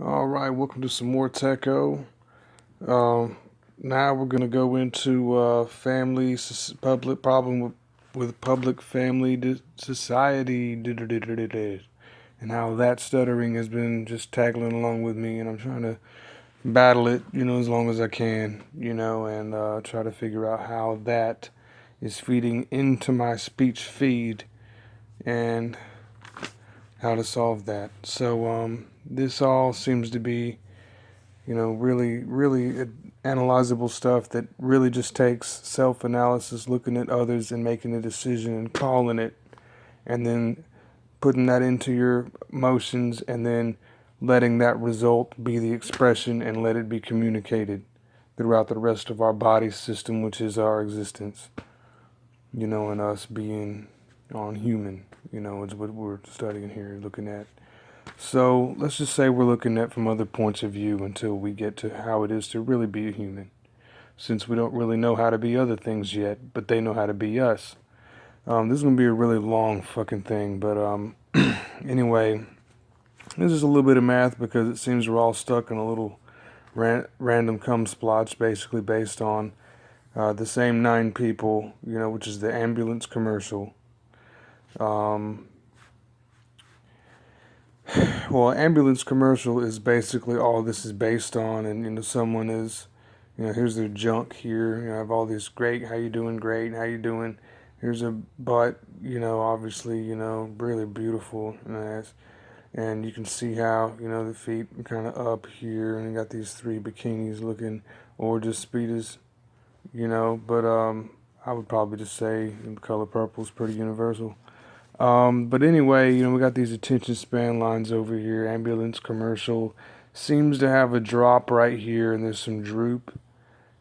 All right, welcome to some more Tecko. Um, Now we're gonna go into public problem with public family society, and how that stuttering has been just tagging along with me, and I'm trying to battle it, as long as I can, and try to figure out how that is feeding into my speech feed and how to solve that. So this all seems to be really analyzable stuff that really just takes self-analysis, looking at others and making a decision and calling it, and then putting that into your emotions, and then letting that result be the expression and let it be communicated throughout the rest of our body system, which is our existence, and us being on human, is what we're studying here, looking at. So let's just say we're looking at from other points of view until we get to how it is to really be a human. Since we don't really know how to be other things yet, but they know how to be us. This is going to be a really long fucking thing, but anyway, this is a little bit of math because it seems we're all stuck in a little random cum splotch, basically based on the same 9 people, which is the ambulance commercial. Well, ambulance commercial is basically all this is based on, and someone is, here's their junk here. I have all this great, how you doing, great, how you doing. Here's a butt, obviously, really beautiful, nice, and you can see how, the feet are kind of up here, and you got these 3 bikinis looking, or just speedos, but I would probably just say the color purple is pretty universal. But anyway, we got these attention span lines over here. Ambulance commercial seems to have a drop right here, and there's some droop.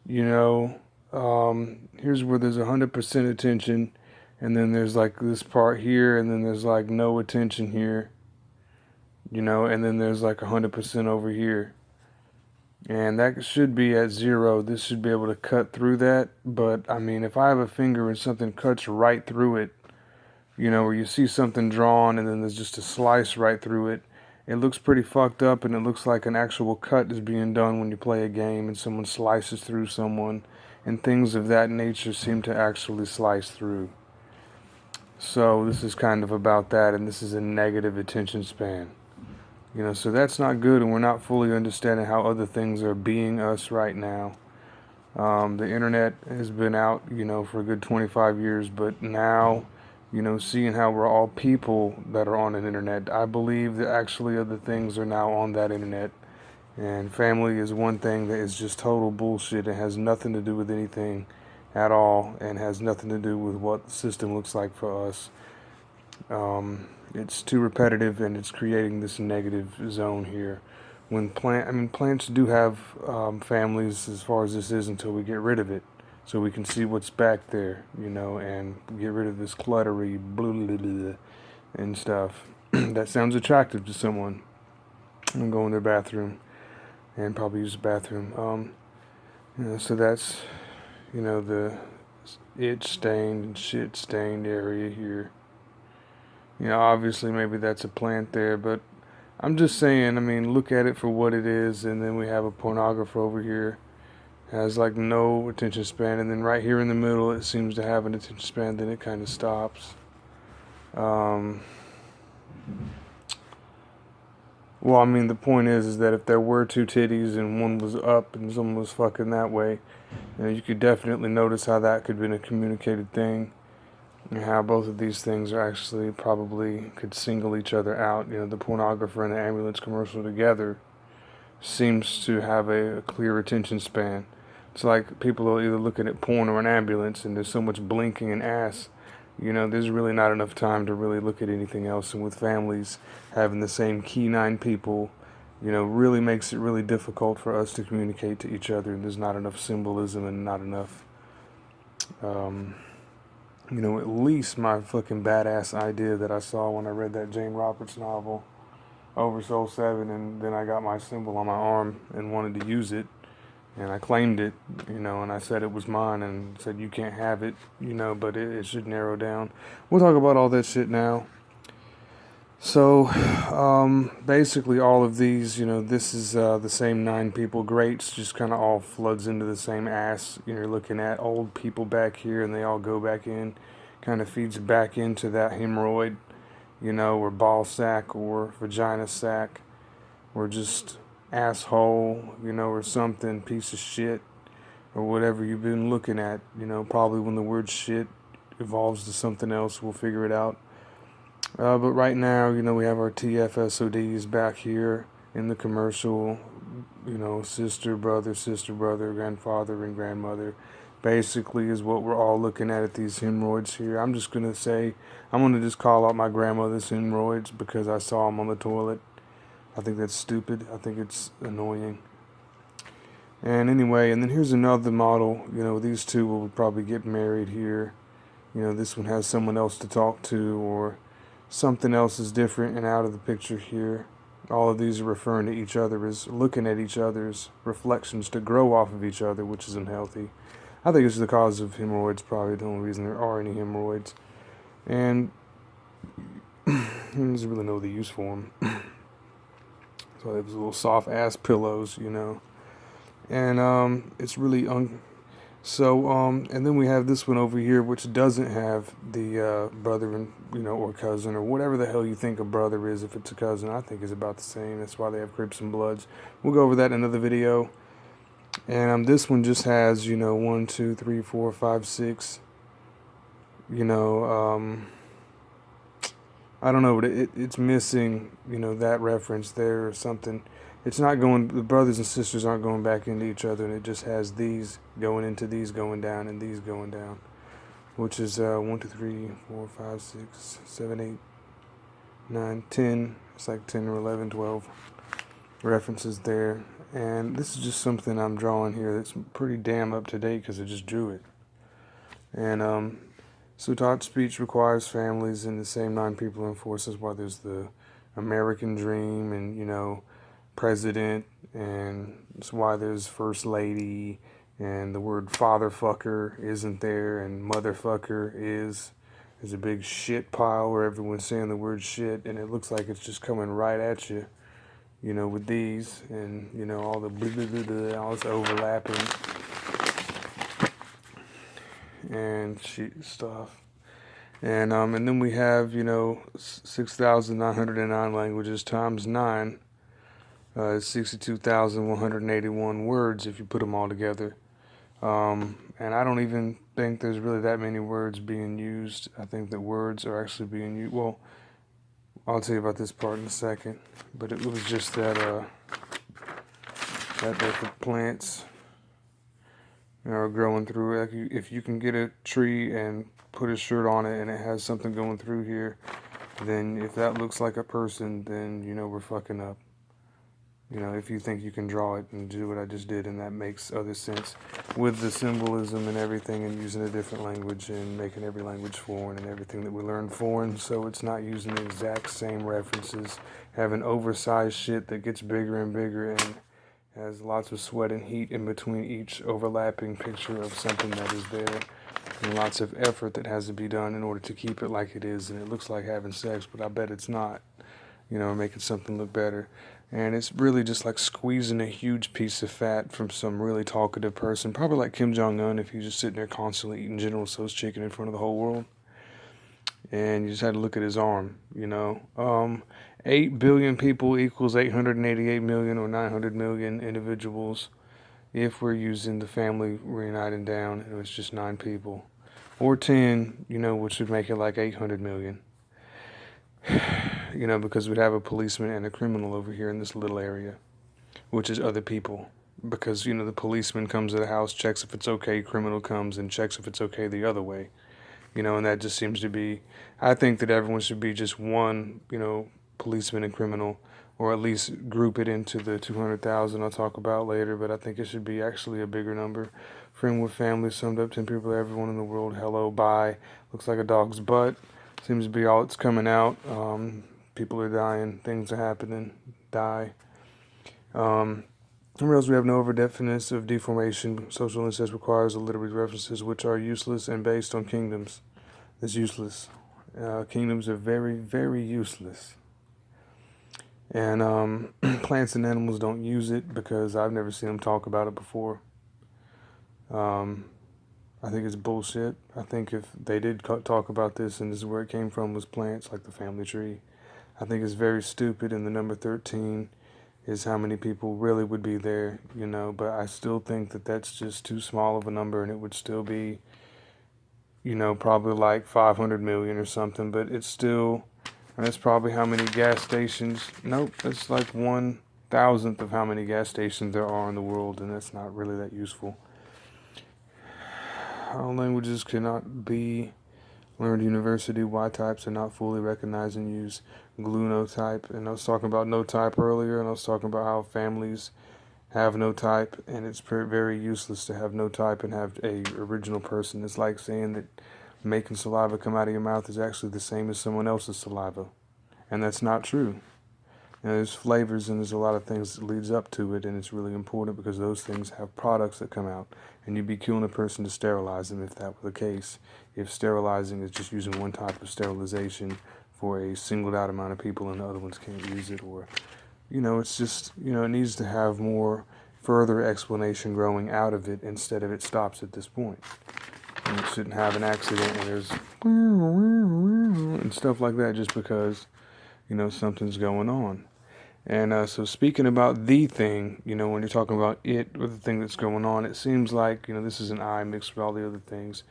Here's where there's 100% attention, and then there's like this part here, and then there's like no attention here. And then there's like 100% over here. And that should be at 0. This should be able to cut through that. But I mean, if I have a finger and something cuts right through it, where you see something drawn and then there's just a slice right through it. It looks pretty fucked up, and it looks like an actual cut is being done when you play a game and someone slices through someone, and things of that nature seem to actually slice through. So this is kind of about that, and this is a negative attention span. So that's not good, and we're not fully understanding how other things are being us right now. The internet has been out, for a good 25 years, but now, seeing how we're all people that are on an internet, I believe that actually other things are now on that internet. And family is one thing that is just total bullshit. It has nothing to do with anything at all, and has nothing to do with what the system looks like for us. It's too repetitive, and it's creating this negative zone here. When plants do have families as far as this is until we get rid of it, so we can see what's back there, and get rid of this cluttery blah, blah, blah, and stuff that sounds attractive to someone, and go in their bathroom and probably use the bathroom. So that's the itch stained and shit stained area here. Obviously maybe that's a plant there, but I'm just saying, look at it for what it is. And then we have a pornographer over here, has like no attention span, and then right here in the middle it seems to have an attention span, then it kind of stops. Well, the point is that if there were 2 titties and one was up and someone was fucking that way, you could definitely notice how that could have been a communicated thing, and how both of these things are actually probably could single each other out. The pornographer and the ambulance commercial together seems to have a clear attention span. It's like people are either looking at porn or an ambulance, and there's so much blinking and ass. There's really not enough time to really look at anything else. And with families having the same key 9 people, really makes it really difficult for us to communicate to each other. And there's not enough symbolism and not enough, at least my fucking badass idea that I saw when I read that Jane Roberts novel, Oversoul 7, and then I got my symbol on my arm and wanted to use it, and I claimed it, and I said it was mine, and said you can't have it, but it should narrow down. We'll talk about all that shit now. So, basically all of these, this is the same 9 people. Greats just kind of all floods into the same ass. You're looking at old people back here, and they all go back in, kind of feeds back into that hemorrhoid, or ball sack, or vagina sack, or just asshole, or something, piece of shit, or whatever you've been looking at. Probably when the word shit evolves to something else, we'll figure it out. But right now, we have our TFSODs back here in the commercial, sister, brother, grandfather, and grandmother. Basically, is what we're all looking at these hemorrhoids here. I'm just going to say, I'm going to just call out my grandmother's hemorrhoids because I saw them on the toilet. I think that's stupid. I think it's annoying. And anyway, and then here's another model. These two will probably get married here. This one has someone else to talk to, or something else is different and out of the picture here. All of these are referring to each other as looking at each other's reflections to grow off of each other, which is unhealthy. I think it's the cause of hemorrhoids, probably the only reason there are any hemorrhoids. And there's really no other use for them. So it was little soft ass pillows, And it's really and then we have this one over here, which doesn't have the brother and or cousin or whatever the hell you think a brother is. If it's a cousin, I think it's about the same. That's why they have Crips and Bloods. We'll go over that in another video. And this one just has 1, 2, 3, 4, 5, 6. I don't know, but it's missing that reference there or something. It's not going, the brothers and sisters aren't going back into each other, and it just has these going into these going down and these going down, which is 1, 2, 3, 4, 5, 6, 7, 8, 9, 10. It's like 10 or 11, 12 references there. And this is just something I'm drawing here that's pretty damn up to date because I just drew it. And so taught speech requires families and the same 9 people enforces why there's the American dream and president, and it's why there's first lady, and the word fatherfucker isn't there, and motherfucker is. There's a big shit pile where everyone's saying the word shit, and it looks like it's just coming right at you, with these, and all the blah, blah, blah, blah, all this overlapping and shit stuff. And then we have 6,909 languages times 9. 62,181 words if you put them all together. And I don't even think there's really that many words being used. I think that words are actually being used. Well, I'll tell you about this part in a second. But it was just that the plants are growing through. Like if you can get a tree and put a shirt on it and it has something going through here, then if that looks like a person, then we're fucking up. If you think you can draw it and do what I just did, and that makes other sense with the symbolism and everything, and using a different language and making every language foreign and everything that we learn foreign, so it's not using the exact same references, having oversized shit that gets bigger and bigger and has lots of sweat and heat in between each overlapping picture of something that is there, and lots of effort that has to be done in order to keep it like it is, and it looks like having sex, but I bet it's not, making something look better. And it's really just like squeezing a huge piece of fat from some really talkative person, probably like Kim Jong-un, if he's just sitting there constantly eating General Tso's chicken in front of the whole world. And you just had to look at his arm, 8 billion people equals 888 million or 900 million individuals if we're using the family reuniting down and it's just 9 people. Or 10, which would make it like 800 million. Because we'd have a policeman and a criminal over here in this little area, which is other people. Because, the policeman comes to the house, checks if it's okay, criminal comes and checks if it's okay the other way. And that just seems to be, I think that everyone should be just one, policeman and criminal, or at least group it into the 200,000 I'll talk about later, but I think it should be actually a bigger number. Friend with family, summed up 10 people, everyone in the world, hello, bye, looks like a dog's butt, seems to be all that's coming out. People are dying, things are happening, die. Somewhere else we have no over-definiteness of deformation. Social incest requires alliterative references which are useless and based on kingdoms. It's useless. Kingdoms are very, very useless. And plants and animals don't use it because I've never seen them talk about it before. I think it's bullshit. I think if they did talk about this and this is where it came from was plants, like the family tree, I think it's very stupid. And the number 13 is how many people really would be there, you know. But I still think that that's just too small of a number, and it would still be, you know, probably like 500 million or something. But it's still, and that's probably how many gas stations. Nope, that's like 1,000th of how many gas stations there are in the world, and that's not really that useful. All languages cannot be learned at university. WhoWeAreGlues are not fully recognized and use GlueNoType. And I was talking about NoType earlier, and I was talking about how families have NoType, and it's very useless to have NoType and have a original person. It's like saying that making saliva come out of your mouth is actually the same as someone else's saliva, and that's not true. And there's flavors and there's a lot of things that leads up to it, and it's really important because those things have products that come out, and you'd be killing a person to sterilize them if that were the case. If sterilizing is just using one type of sterilization for a singled out amount of people and the other ones can't use it, or, you know, it's just, you know, it needs to have more further explanation growing out of it instead of it stops at this point. And it shouldn't have an accident and there's and stuff like that just because, you know, something's going on. And so speaking about the thing, you know, when you're talking about it or the thing that's going on, it seems like, you know, this is an eye mixed with all the other things.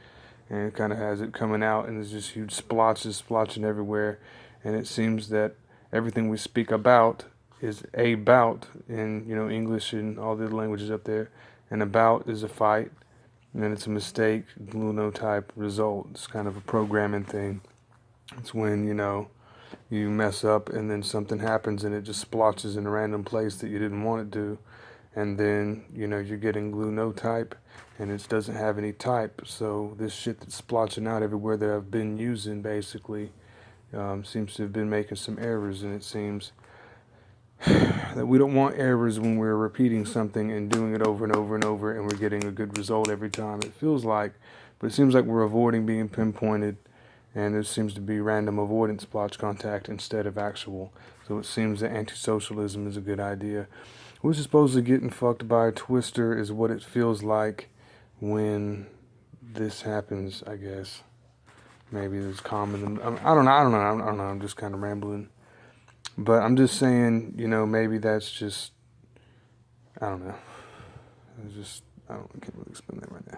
And it kind of has it coming out and there's just huge splotching everywhere. And it seems that everything we speak about is about in, you know, English and all the other languages up there. And about is a fight. And then it's a mistake, GlueNoType result. It's kind of a programming thing. It's when, you know, you mess up and then something happens and it just splotches in a random place that you didn't want it to, and then, you know, you're getting GlueNoType and it doesn't have any type. So this shit that's splotching out everywhere that I've been using basically seems to have been making some errors, and it seems that we don't want errors when we're repeating something and doing it over and over and over and we're getting a good result every time, it feels like. But it seems like we're avoiding being pinpointed, and there seems to be random avoidance splotch contact instead of actual. So it seems that anti-socialism is a good idea. We're supposedly getting fucked by a twister is what it feels like when this happens, I guess. Maybe it's common. I don't know. I'm just kind of rambling. But I'm just saying, you know, maybe that's just, I don't know. I can't really explain that right now.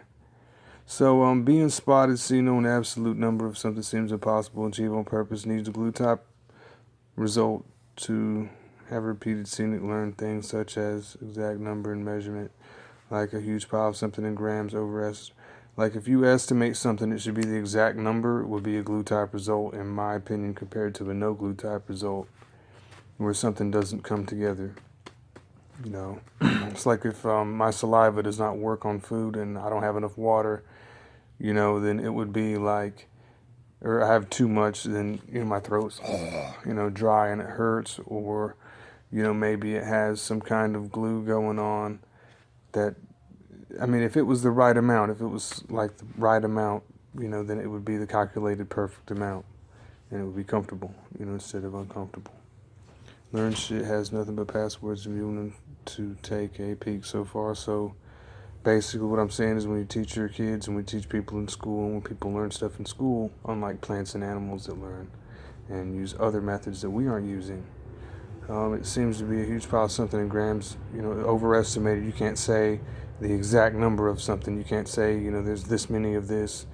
So, being spotted, seen on an absolute number of something seems impossible, achieve on purpose, needs a GlueNoType result to have repeated seen it, learned things such as exact number and measurement, like a huge pile of something in grams over like if you estimate something, it should be the exact number. It would be a GlueNoType result, in my opinion, compared to a no GlueNoType result, where something doesn't come together. You know, it's like if my saliva does not work on food and I don't have enough water, you know, then it would be like, or I have too much, then, you know, my throat's, you know, dry and it hurts, or, you know, maybe it has some kind of glue going on that, I mean, if it was the right amount, if it was like the right amount, you know, then it would be the calculated perfect amount, and it would be comfortable, you know, instead of uncomfortable. Learn shit has nothing but passwords and willing to take a peek so far. So basically what I'm saying is when you teach your kids and we teach people in school, and when people learn stuff in school, unlike plants and animals that learn and use other methods that we aren't using, it seems to be a huge pile of something in grams, you know, overestimated. You can't say the exact number of something. You can't say, you know, there's this many of this,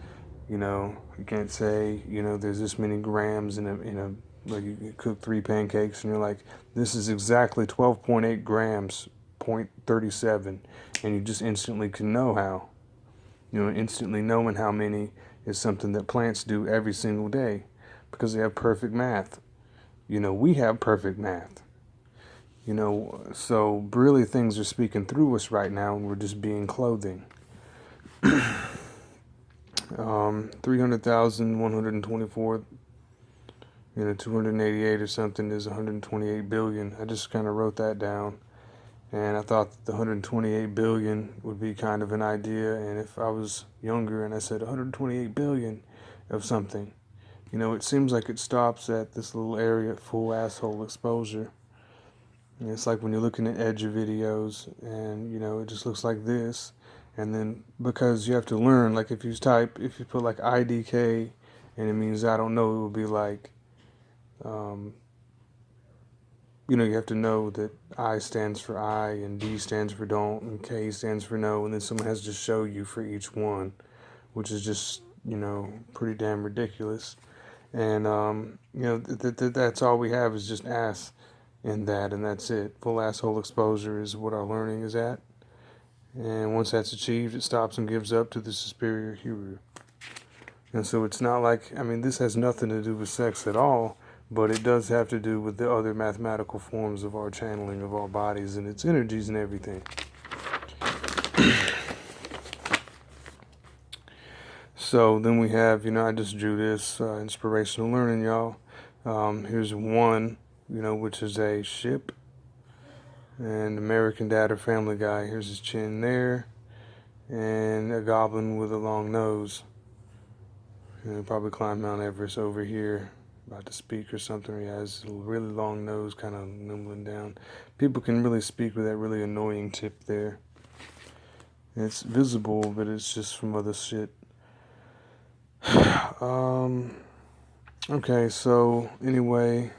you know, you can't say, you know, there's this many grams in a like you cook 3 pancakes and you're like, this is exactly 12.8 grams, 0.37, and you just instantly can know how. You know, instantly knowing how many is something that plants do every single day because they have perfect math. You know, we have perfect math. You know, so really things are speaking through us right now and we're just being clothing. 300,124, you know, 288 or something is 128 billion. I just kind of wrote that down, and I thought the 128 billion would be kind of an idea. And if I was younger and I said 128 billion of something, you know, it seems like it stops at this little area at full asshole exposure. And it's like when you're looking at edge of videos and, you know, it just looks like this. And then because you have to learn, like if you put like IDK and it means I don't know, it will be like, um, you know, you have to know that I stands for I and D stands for don't and K stands for no. And then someone has to show you for each one, which is just, you know, pretty damn ridiculous. And, you know, that's all we have is just ass in that, and that's it. Full asshole exposure is what our learning is at. And once that's achieved, it stops and gives up to the superior hero. And so it's not like, I mean, this has nothing to do with sex at all, but it does have to do with the other mathematical forms of our channeling of our bodies and its energies and everything. So then we have, you know, I just drew this inspirational learning, y'all. Here's one, you know, which is a ship. And American Dad or Family Guy. Here's his chin there. And a goblin with a long nose. And probably climbed Mount Everest over here. About to speak or something. He has a really long nose kind of nimbling down. People can really speak with that really annoying tip there. It's visible, but it's just from other shit. Okay, so anyway,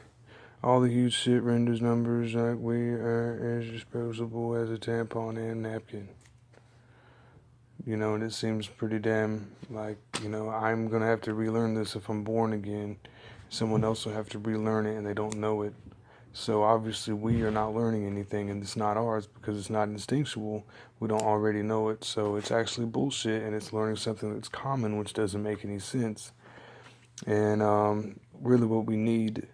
all the huge shit renders numbers like we are as disposable as a tampon and napkin. You know, and it seems pretty damn like, you know, I'm going to have to relearn this if I'm born again. Someone else will have to relearn it and they don't know it. So obviously we are not learning anything and it's not ours because it's not instinctual. We don't already know it. So it's actually bullshit and it's learning something that's common, which doesn't make any sense. And really what we need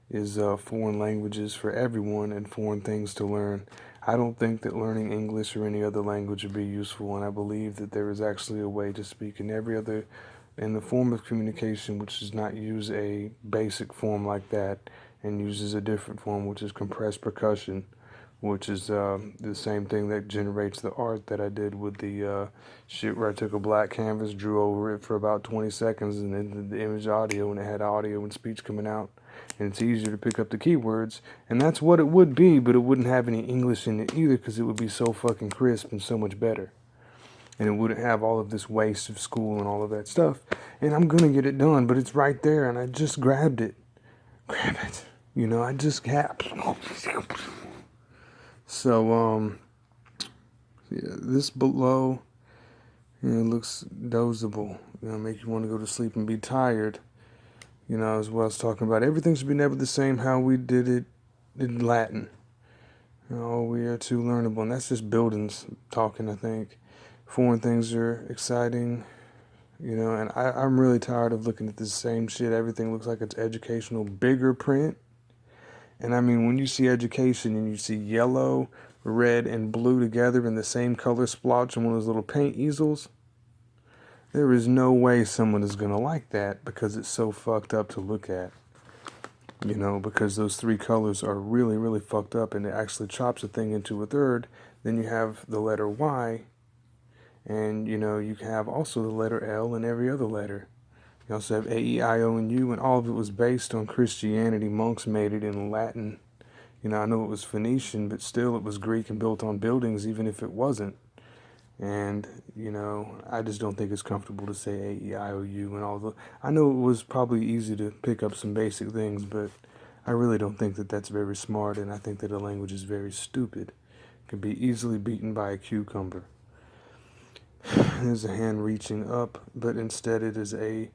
is foreign languages for everyone and foreign things to learn. I don't think that learning English or any other language would be useful, and I believe that there is actually a way to speak in the form of communication which does not use a basic form like that and uses a different form, which is compressed percussion, which is the same thing that generates the art that I did with the shit where I took a black canvas, drew over it for about 20 seconds, and then did the image audio, and it had audio and speech coming out. And it's easier to pick up the keywords, and that's what it would be, but it wouldn't have any English in it either because it would be so fucking crisp and so much better. And it wouldn't have all of this waste of school and all of that stuff. And I'm gonna get it done, but it's right there, and I just grabbed it. Grab it. You know, I just got. So, yeah, this below, you know, looks dozable. You know, make you want to go to sleep and be tired. You know, as well as talking about everything should be never the same how we did it in Latin. You know, we are too learnable, and that's just buildings talking, I think. Foreign things are exciting, you know, and I'm really tired of looking at the same shit. Everything looks like it's educational, bigger print. And I mean, when you see education and you see yellow, red, and blue together in the same color splotch on one of those little paint easels, there is no way someone is going to like that because it's so fucked up to look at. You know, because those three colors are really, really fucked up and it actually chops a thing into a third. Then you have the letter Y, and, you know, you have also the letter L and every other letter. You also have A, E, I, O, and U, and all of it was based on Christianity. Monks made it in Latin. You know, I know it was Phoenician, but still it was Greek and built on buildings, even if it wasn't. And, you know, I just don't think it's comfortable to say A, E, I, O, U and all the... I know it was probably easy to pick up some basic things, but I really don't think that that's very smart, and I think that a language is very stupid. It can be easily beaten by a cucumber. There's a hand reaching up, but instead it is a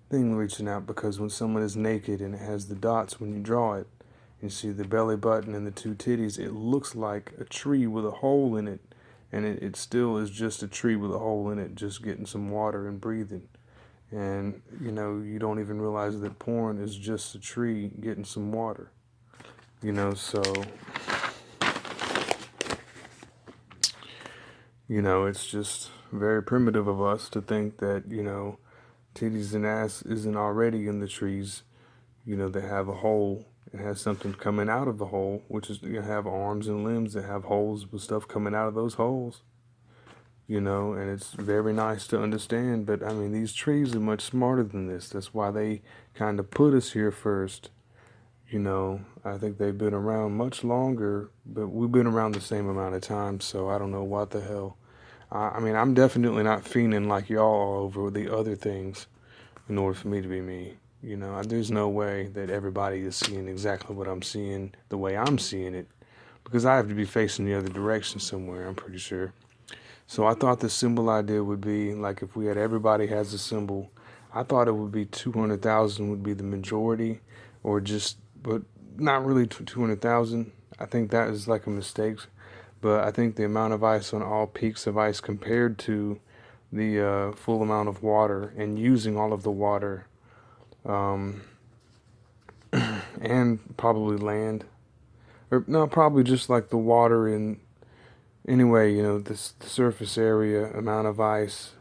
thing reaching out, because when someone is naked and it has the dots when you draw it, you see the belly button and the two titties, it looks like a tree with a hole in it. And it still is just a tree with a hole in it, just getting some water and breathing. And, you know, you don't even realize that porn is just a tree getting some water. You know, so, you know, it's just very primitive of us to think that, you know, titties and ass isn't already in the trees. You know, they have a hole. It has something coming out of the hole, which is, you have arms and limbs that have holes with stuff coming out of those holes. You know, and it's very nice to understand, but I mean, these trees are much smarter than this. That's why they kind of put us here first, You know, I think they've been around much longer, but we've been around the same amount of time, so I don't know what the hell. I mean, I'm definitely not fiending like y'all are over the other things in order for me to be me. You know, there's no way that everybody is seeing exactly what I'm seeing the way I'm seeing it, because I have to be facing the other direction somewhere, I'm pretty sure. So I thought the symbol idea would be like if we had everybody has a symbol, I thought it would be 200,000 would be the majority, or just, but not really 200,000. I think that is like a mistake. But I think the amount of ice on all peaks of ice compared to the full amount of water and using all of the water um, and probably land, or no, probably just like the water in anyway, you know, this the surface area amount of ice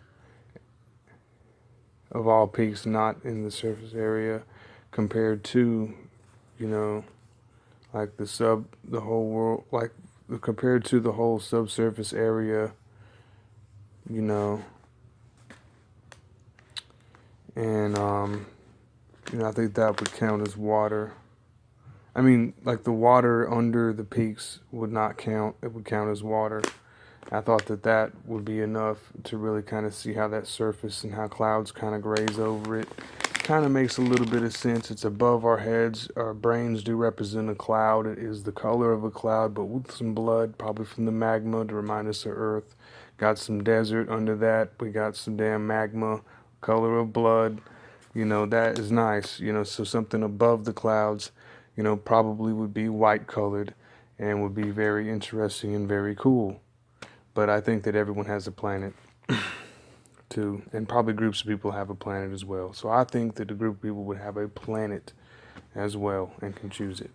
of all peaks not in the surface area compared to, you know, like the whole world, like compared to the whole subsurface area, you know, and you know, I think that would count as water. I mean, like the water under the peaks would not count. It would count as water. I thought that that would be enough to really kind of see how that surface and how clouds kind of graze over it. Kind of makes a little bit of sense. It's above our heads. Our brains do represent a cloud. It is the color of a cloud, but with some blood, probably from the magma to remind us of Earth. Got some desert under that. We got some damn magma, color of blood. You know, that is nice. You know, so something above the clouds, you know, probably would be white colored and would be very interesting and very cool. But I think that everyone has a planet too, and probably groups of people have a planet as well. So I think that a group of people would have a planet as well and can choose it.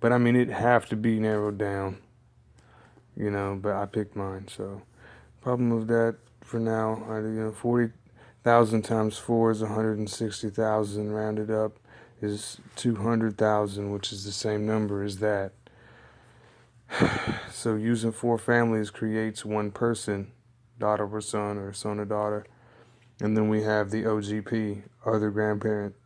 But I mean, it'd have to be narrowed down, you know. But I picked mine, so problem with that for now. You know, 40,000 times 4 is 160,000. Rounded up is 200,000, which is the same number as that. So using 4 families creates one person, daughter or son or daughter. And then we have the OGP, other grandparent.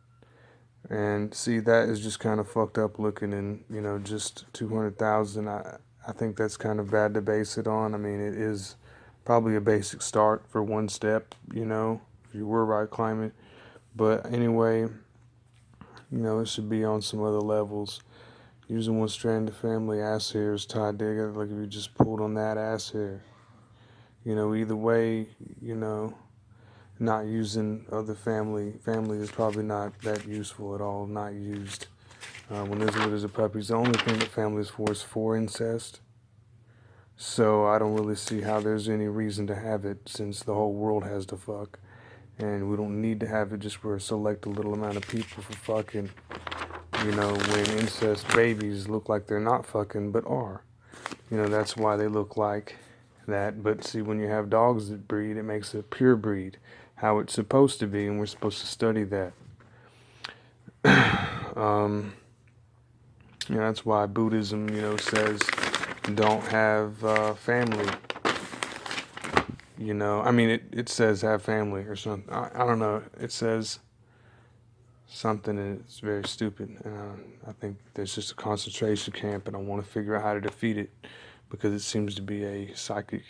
And see, that is just kind of fucked up looking, and you know, just 200,000. I think that's kind of bad to base it on. I mean, it is probably a basic start for one step, you know, if you were right climbing. But anyway, you know, it should be on some other levels. Using one strand of family ass hairs tied together, like if you just pulled on that ass hair. You know, either way, you know, not using other family is probably not that useful at all, not used. When there's litters of puppies, the only thing that family is for incest. So I don't really see how there's any reason to have it, since the whole world has to fuck. And we don't need to have it just for a select little amount of people for fucking. You know, when incest babies look like they're not fucking but are. You know, that's why they look like that. But see, when you have dogs that breed, it makes a pure breed, how it's supposed to be, and we're supposed to study that. You know, that's why Buddhism, you know, says don't have family. You know, I mean, it says have family or something. I don't know. It says something that's very stupid. I think there's just a concentration camp, and I want to figure out how to defeat it, because it seems to be a psychic,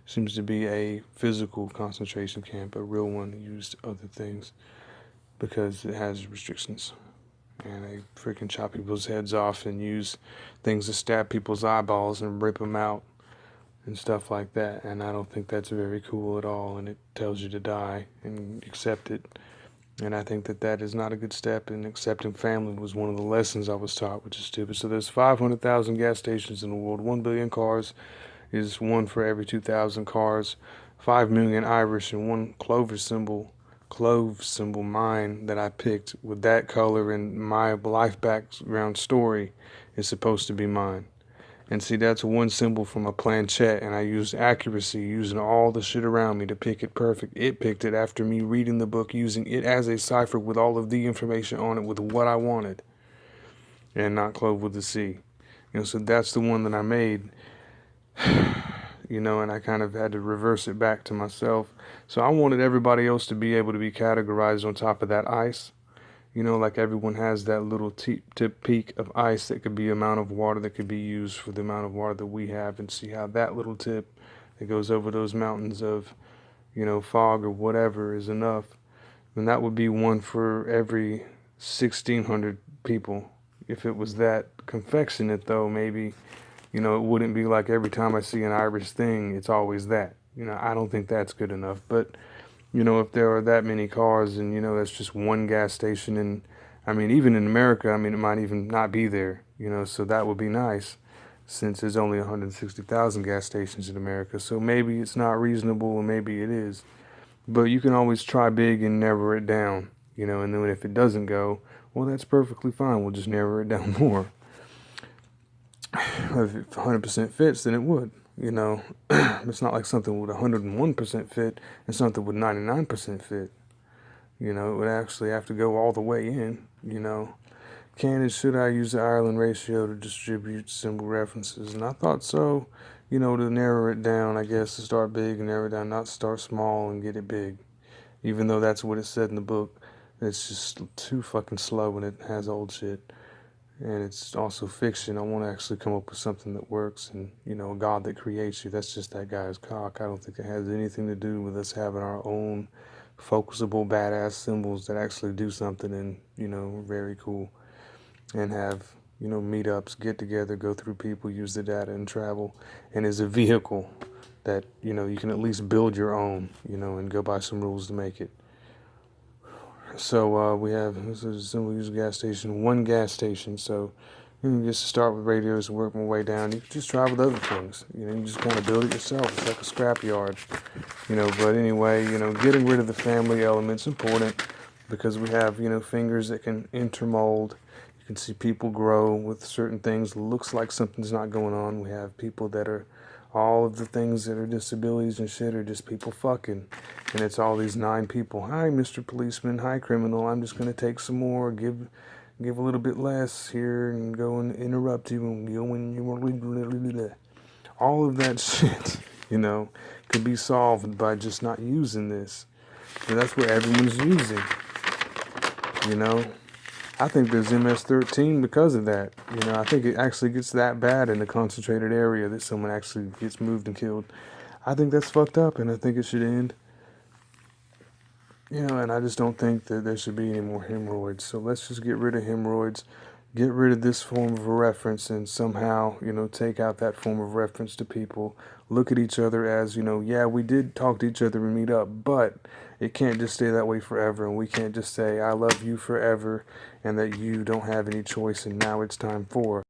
seems to be a physical concentration camp. A real one used other things because it has restrictions. And they freaking chop people's heads off and use things to stab people's eyeballs and rip them out and stuff like that. And I don't think that's very cool at all. And it tells you to die and accept it. And I think that that is not a good step. And accepting family was one of the lessons I was taught, which is stupid. So there's 500,000 gas stations in the world. 1 billion cars is one for every 2,000 cars. 5 million Irish, and one Klove symbol mine that I picked with that color and my life background story is supposed to be mine. And see, that's one symbol from a planchette, and I used accuracy, using all the shit around me to pick it perfect. It picked it after me reading the book, using it as a cipher with all of the information on it with what I wanted, and not Clove with the C. You know, so that's the one that I made. You know, and I kind of had to reverse it back to myself. So I wanted everybody else to be able to be categorized on top of that ice. You know, like everyone has that little tip peak of ice that could be amount of water that could be used for the amount of water that we have, and see how that little tip that goes over those mountains of, you know, fog or whatever is enough. Then that would be one for every 1,600 people. If it was that confectionate, though, maybe, you know, it wouldn't be like every time I see an Irish thing, it's always that. You know, I don't think that's good enough. But, you know, if there are that many cars and, you know, that's just one gas station, and I mean, even in America, I mean, it might even not be there, you know, so that would be nice since there's only 160,000 gas stations in America. So maybe it's not reasonable, and maybe it is. But you can always try big and narrow it down, you know, and then if it doesn't go, well, that's perfectly fine. We'll just narrow it down more. If it 100% fits, then it would, you know. It's not like something with 101% fit and something with 99% fit. You know, it would actually have to go all the way in, you know. Can and should I use the Ireland ratio to distribute symbol references? And I thought so, you know, to narrow it down, I guess, to start big and narrow it down, not start small and get it big. Even though that's what it said in the book, it's just too fucking slow and it has old shit. And it's also fiction. I want to actually come up with something that works, and, you know, a God that creates you, that's just that guy's cock. I don't think it has anything to do with us having our own focusable badass symbols that actually do something and, you know, very cool. And have, you know, meetups, get together, go through people, use the data and travel, and is a vehicle that, you know, you can at least build your own, you know, and go by some rules to make it. So we have, this is a simple use gas station, one gas station. So you can just start with radios and work my way down. You can just try with other things. You know, you just kind of build it yourself. It's like a scrapyard, you know. But anyway, you know, getting rid of the family element's important because we have, you know, fingers that can intermold. You can see people grow with certain things. Looks like something's not going on. We have people that are, all of the things that are disabilities and shit are just people fucking. And it's all these 9 people. Hi, Mr. Policeman. Hi, criminal. I'm just going to take some more. Give a little bit less here and go and interrupt you and go in you. All of that shit, you know, could be solved by just not using this. And that's what everyone's using, you know. I think there's MS-13 because of that. You know, I think it actually gets that bad in a concentrated area that someone actually gets moved and killed. I think that's fucked up, and I think it should end. You know, and I just don't think that there should be any more hemorrhoids. So let's just get rid of hemorrhoids, get rid of this form of a reference, and somehow, you know, take out that form of reference to people. Look at each other as, you know, yeah, we did talk to each other and meet up, but it can't just stay that way forever, and we can't just say, I love you forever, and that you don't have any choice, and now it's time for